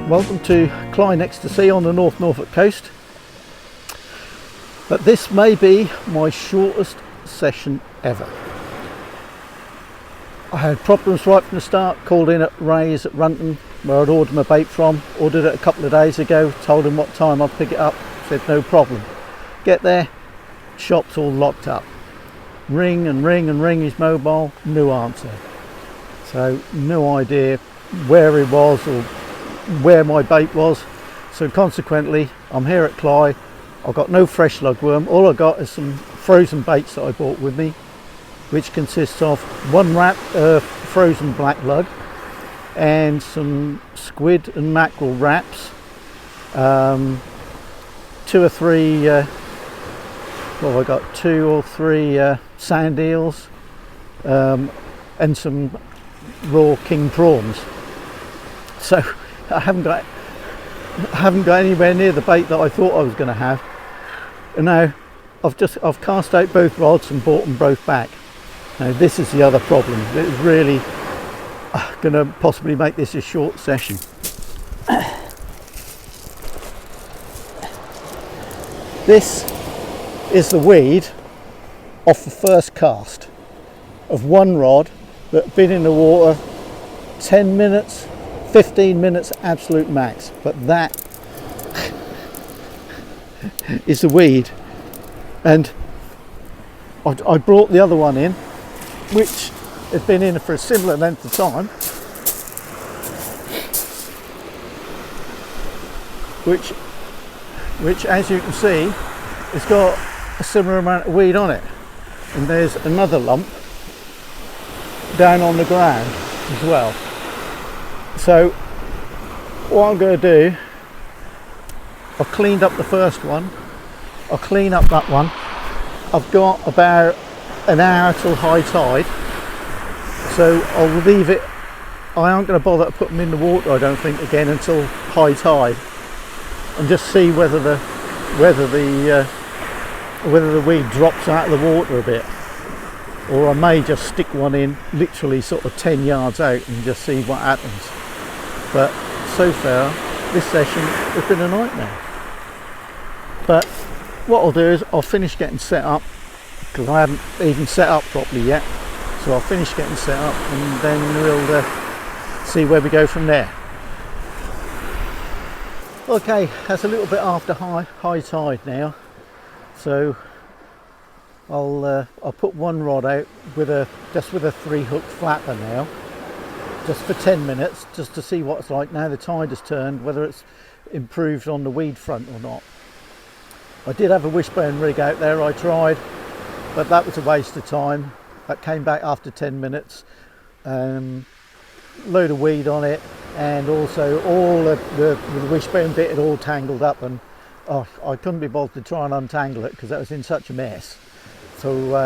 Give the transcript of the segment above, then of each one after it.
Welcome to Cley next to sea on the North Norfolk coast. But this may be my shortest session ever. I had problems right from the start, called in at Ray's at Runton where I'd ordered my bait from, ordered it a couple of days ago, told him what time I'd pick it up, said no problem. Get there, shop's all locked up. Ring and ring and ring his mobile, no answer. So no idea where he was or where my bait was. So consequently, I'm here at Cley. I've got no fresh lugworm. All I got is some frozen baits that I bought with me, which consists of one wrap frozen black lug and some squid and mackerel wraps, 2 or 3 well, I got 2 or 3 sand eels, and some raw king prawns. So I haven't got anywhere near the bait that I thought I was going to have. And now I've cast out both rods and brought them both back. Now this is the other problem. It is really going to possibly make this a short session. This is the weed off the first cast of one rod that had been in the water 10 minutes, 15 minutes absolute max, but that is the weed. And I brought the other one in, which had been in for a similar length of time, which as you can see has got a similar amount of weed on it, and there's another lump down on the ground as well. So what I'm going to do, I've cleaned up the first one, I'll clean up that one. I've got about an hour till high tide, so I'll leave it. I aren't going to bother to put them in the water, I don't think, again until high tide, and just see whether the weed drops out of the water a bit, or I may just stick one in literally sort of 10 yards out and just see what happens. But so far this session has been a nightmare. But what I'll do is I'll finish getting set up, because I haven't even set up properly yet, so I'll finish getting set up and then we'll see where we go from there. Okay, that's a little bit after high tide now, so I'll put one rod out with a 3-hook flapper now, just for 10 minutes, just to see what it's like now the tide has turned, whether it's improved on the weed front or not. I did have a wishbone rig out there, I tried, but that was a waste of time. That came back after 10 minutes, load of weed on it, and also all the wishbone bit had all tangled up, and I couldn't be bothered to try and untangle it because that was in such a mess. So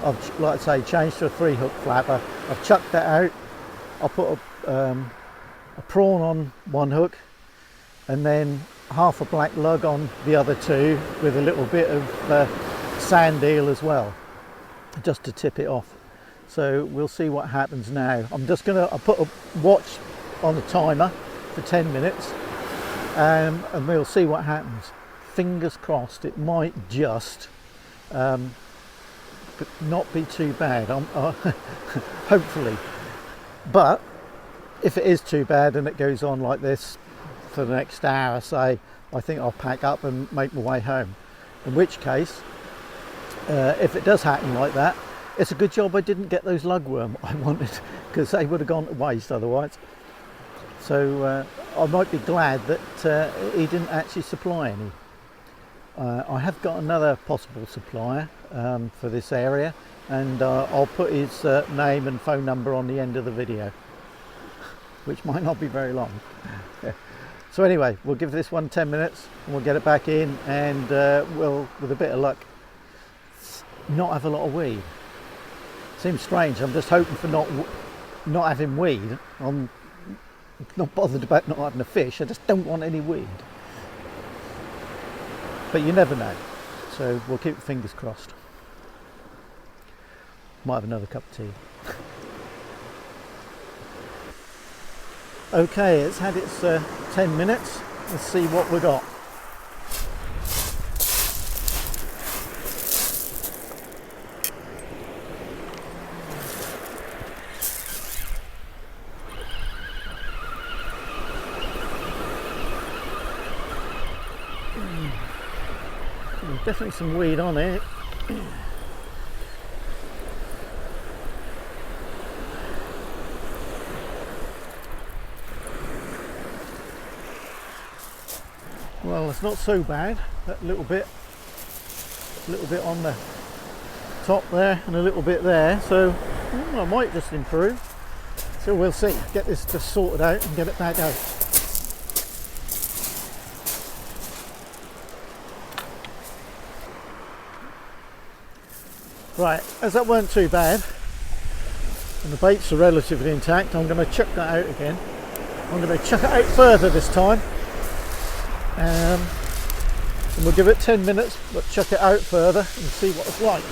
I've, like I say, changed to a 3-hook flapper. I've chucked that out. I'll put a prawn on one hook, and then half a black lug on the other 2, with a little bit of sand eel as well, just to tip it off. So we'll see what happens now. I'll put a watch on the timer for 10 minutes, and we'll see what happens. Fingers crossed it might just not be too bad, hopefully. But if it is too bad and it goes on like this for the next hour, say, I think I'll pack up and make my way home. In which case, if it does happen like that, it's a good job I didn't get those lugworm I wanted, because they would have gone to waste otherwise. So I might be glad that he didn't actually supply any. I have got another possible supplier for this area, and I'll put his name and phone number on the end of the video, which might not be very long. So anyway, we'll give this one 10 minutes and we'll get it back in, and we'll, with a bit of luck, not have a lot of weed. Seems strange. I'm just hoping for not having weed. I'm not bothered about not having a fish. I just don't want any weed. But you never know. So we'll keep fingers crossed. Might have another cup of tea. Okay, it's had its 10 minutes. Let's see what we got. There's definitely some weed on it. Well, it's not so bad. That little bit on the top there and a little bit there, so I might just improve. So we'll see. Get this just sorted out and get it back out. Right, as that weren't too bad and the baits are relatively intact, I'm going to chuck that out again. I'm going to chuck it out further this time. And we'll give it 10 minutes, but chuck it out further and see what it's like.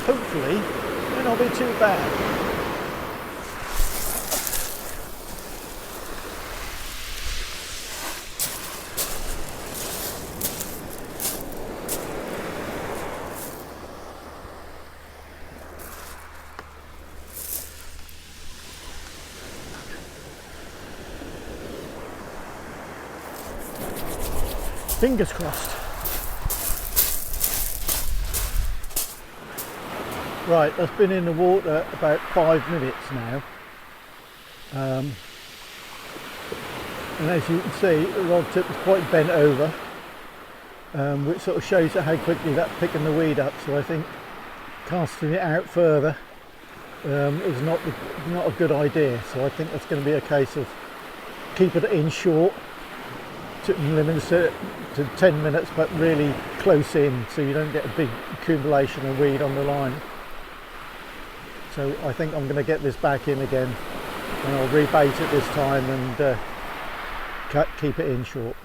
Hopefully, it may not be too bad. Fingers crossed. Right, that's been in the water about 5 minutes now. And as you can see, the rod tip is quite bent over, which sort of shows you how quickly that's picking the weed up. So I think casting it out further is not a good idea. So I think that's going to be a case of keeping it in short, limits it to 10 minutes, but really close in, so you don't get a big accumulation of weed on the line. So I think I'm going to get this back in again, and I'll rebait it this time and keep it in short.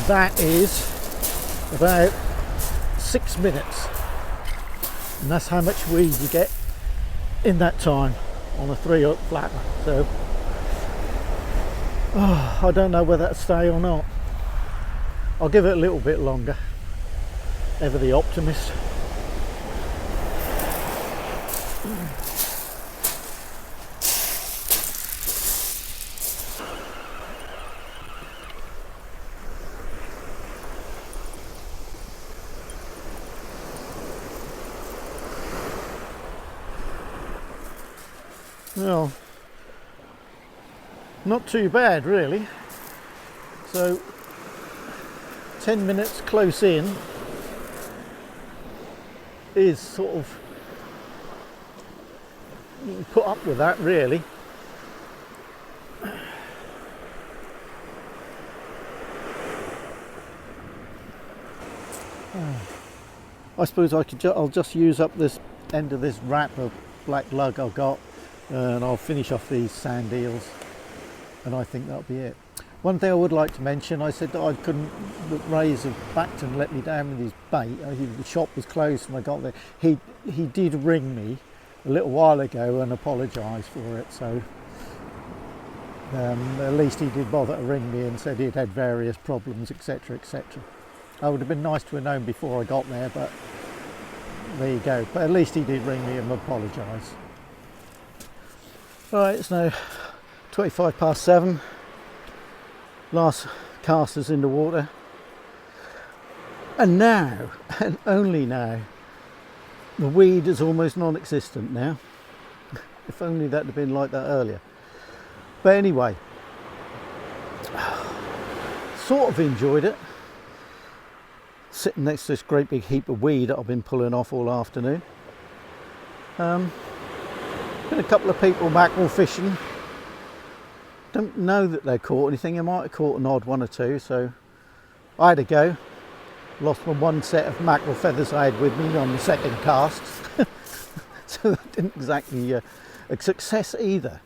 That is about 6 minutes, and that's how much weed you get in that time on a 3-hook flatter. So I don't know whether that'll stay or not. I'll give it a little bit longer. Ever the optimist. Well, not too bad really. So 10 minutes close in is sort of, you can put up with that really. I suppose I'll just use up this end of this wrap of black lug I've got, and I'll finish off these sand eels, and I think that'll be it. One thing I would like to mention, I said that I couldn't, that Ray's of Backton let me down with his bait. The shop was closed when I got there. He did ring me a little while ago and apologise for it, so at least he did bother to ring me and said he'd had various problems, etc, etc. It would have been nice to have known before I got there, but there you go. But at least he did ring me and apologise. Right, it's now 7:25. Last casters in the water, and now, and only now, the weed is almost non-existent now. If only that had been like that earlier. But anyway, sort of enjoyed it, sitting next to this great big heap of weed that I've been pulling off all afternoon. Been a couple of people mackerel fishing. Don't know that they caught anything. I might have caught an odd one or two, so I had a go. Lost my one set of mackerel feathers I had with me on the second cast. So that didn't exactly a success either.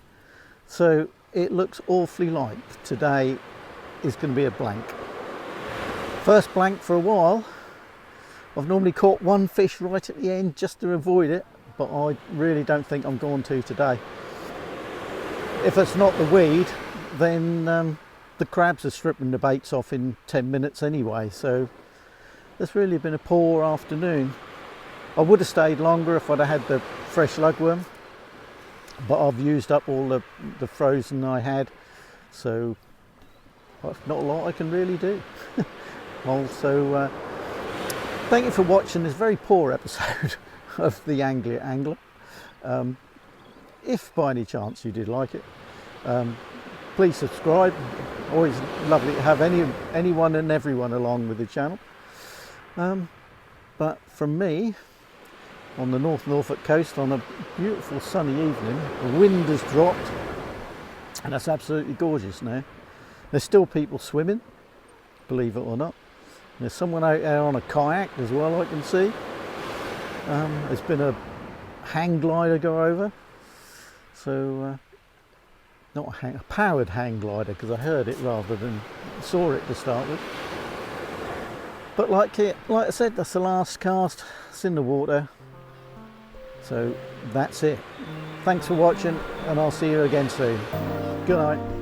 So it looks awfully like today is going to be a blank. First blank for a while. I've normally caught one fish right at the end just to avoid it, but I really don't think I'm going to today. If it's not the weed, then the crabs are stripping the baits off in 10 minutes anyway, so it's really been a poor afternoon. I would have stayed longer if I'd have had the fresh lugworm, but I've used up all the frozen I had, so not a lot I can really do. Also, thank you for watching this very poor episode of the Anglia Angler. If by any chance you did like it, please subscribe. Always lovely to have anyone and everyone along with the channel. But from me, on the North Norfolk coast on a beautiful sunny evening, the wind has dropped and it's absolutely gorgeous now. There's still people swimming, believe it or not. There's someone out there on a kayak as well, I can see. There's been a hang glider go over. So, not a powered hang glider, because I heard it rather than saw it to start with. But like I said, that's the last cast. It's in the water. So that's it. Thanks for watching, and I'll see you again soon. Good night.